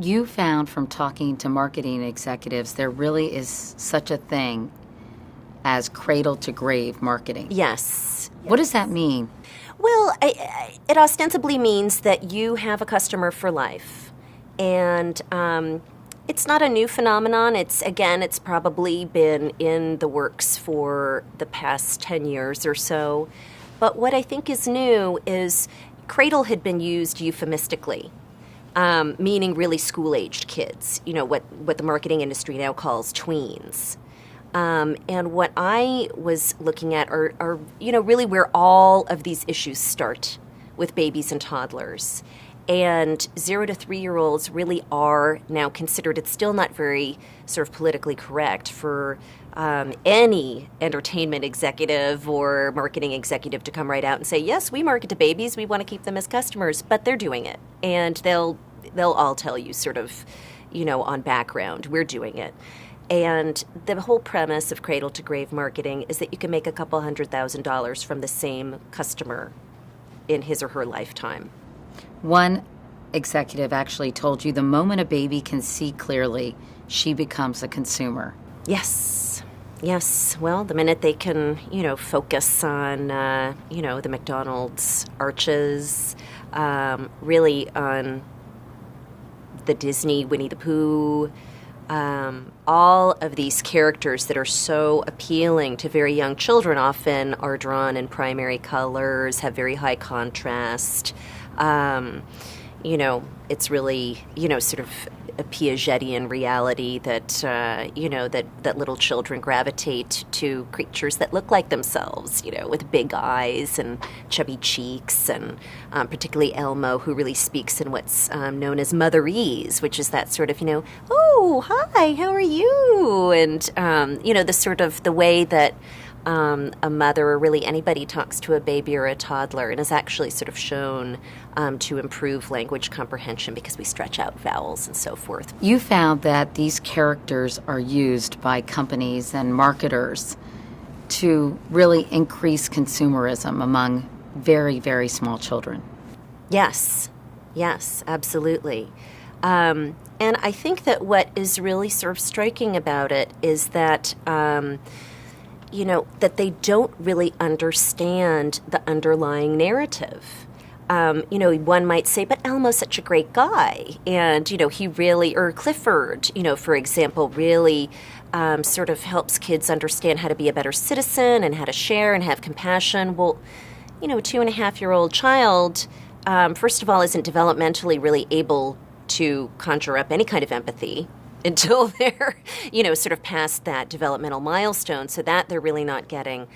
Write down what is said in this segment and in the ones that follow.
you found from talking to marketing executives there really is such a thing as cradle-to-grave marketing. Yes. What does that mean? Well, it ostensibly means that you have a customer for life. And it's not a new phenomenon. It's probably been in the works for the past 10 years or so. But what I think is new is cradle had been used euphemistically, meaning really school-aged kids, what the marketing industry now calls tweens. And what I was looking at are really where all of these issues start with babies and toddlers. And 0 to 3-year-olds really are now considered, it's still not very sort of politically correct for any entertainment executive or marketing executive to come right out and say, yes, we market to babies, we want to keep them as customers, but they're doing it. And they'll all tell you sort of, on background, we're doing it. And the whole premise of cradle-to-grave marketing is that you can make a couple $100,000 from the same customer in his or her lifetime. One executive actually told you the moment a baby can see clearly, she becomes a consumer. Yes. Well, the minute they can, focus on, the McDonald's arches, really on the Disney Winnie the Pooh, all of these characters that are so appealing to very young children often are drawn in primary colors, have very high contrast. It's really, sort of a Piagetian reality that, that little children gravitate to creatures that look like themselves, with big eyes and chubby cheeks, and particularly Elmo, who really speaks in what's known as motherese, which is that sort of, oh, hi, how are you? And, the way that a mother or really anybody talks to a baby or a toddler and is actually sort of shown to improve language comprehension because we stretch out vowels and so forth. You found that these characters are used by companies and marketers to really increase consumerism among very, very small children. Yes, absolutely. And I think that what is really sort of striking about it is that that they don't really understand the underlying narrative. One might say, but Elmo's such a great guy. And, he really, or Clifford, for example, really sort of helps kids understand how to be a better citizen and how to share and have compassion. Well, a 2.5-year-old child, first of all, isn't developmentally really able to conjure up any kind of empathy until they're, sort of past that developmental milestone, so that they're really not getting.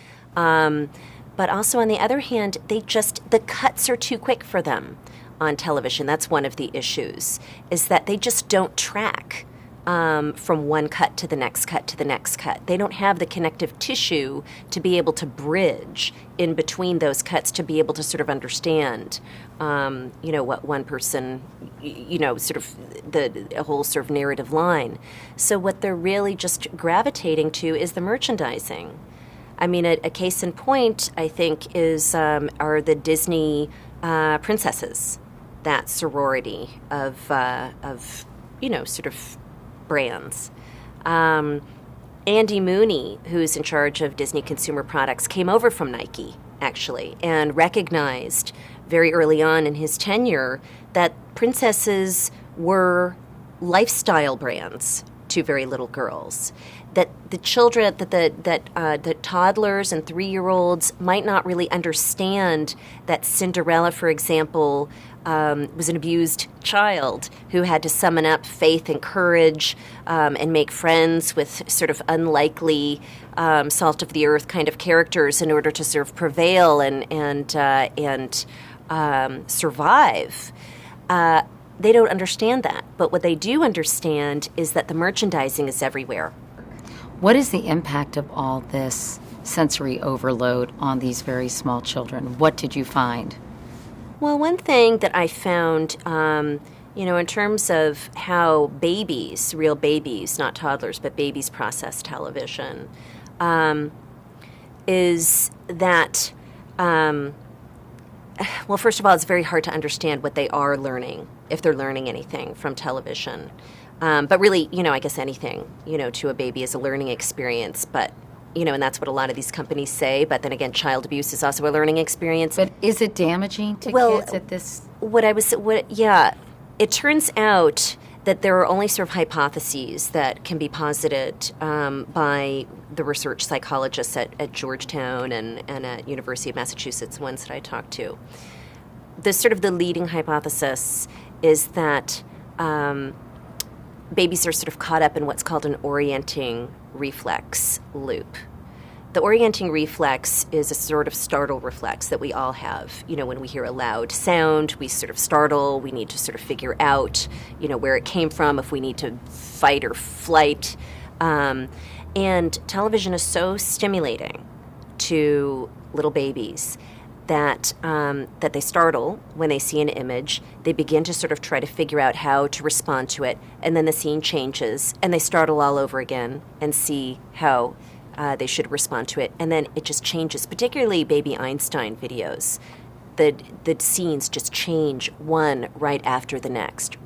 But also, on the other hand, the cuts are too quick for them on television. That's one of the issues, is that they just don't track from one cut to the next cut to the next cut. They don't have the connective tissue to be able to bridge in between those cuts to be able to sort of understand, what one person, sort of a whole sort of narrative line. So what they're really just gravitating to is the merchandising. I mean, a case in point, I think, are the Disney princesses, that sorority of sort of brands. Andy Mooney, who's in charge of Disney Consumer Products, came over from Nike, actually, and recognized very early on in his tenure that princesses were lifestyle brands to very little girls. That the children, that toddlers and 3-year-olds might not really understand that Cinderella, for example, was an abused child who had to summon up faith and courage and make friends with sort of unlikely salt of the earth kind of characters in order to sort of prevail and survive. They don't understand that. But what they do understand is that the merchandising is everywhere. What is the impact of all this sensory overload on these very small children? What did you find? Well, one thing that I found, in terms of how babies, real babies, not toddlers, but babies process television, is that well, first of all, it's very hard to understand what they are learning, if they're learning anything from television. But really, I guess anything, to a baby is a learning experience. But, and that's what a lot of these companies say. But then again, child abuse is also a learning experience. But is it damaging to kids at this? It turns out that there are only sort of hypotheses that can be posited by the research psychologists at Georgetown and at University of Massachusetts, ones that I talked to. The leading hypothesis is that babies are sort of caught up in what's called an orienting reflex loop. The orienting reflex is a sort of startle reflex that we all have. When we hear a loud sound, we sort of startle. We need to sort of figure out, where it came from, if we need to fight or flight. And television is so stimulating to little babies that they startle when they see an image. They begin to sort of try to figure out how to respond to it. And then the scene changes, and they startle all over again and see how they should respond to it, and then it just changes. Particularly Baby Einstein videos, the scenes just change one right after the next,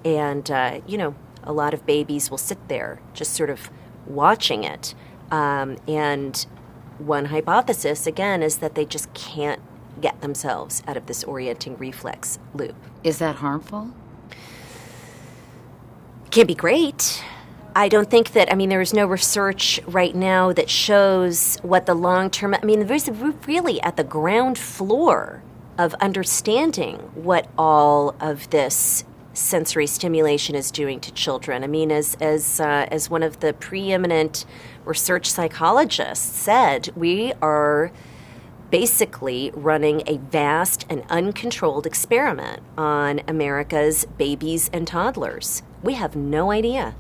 and a lot of babies will sit there just sort of watching it. And one hypothesis again is that they just can't get themselves out of this orienting reflex loop. Is that harmful? Can be great. I don't think that, there is no research right now that shows what the long-term, there's really at the ground floor of understanding what all of this sensory stimulation is doing to children. As one of the preeminent research psychologists said, we are basically running a vast and uncontrolled experiment on America's babies and toddlers. We have no idea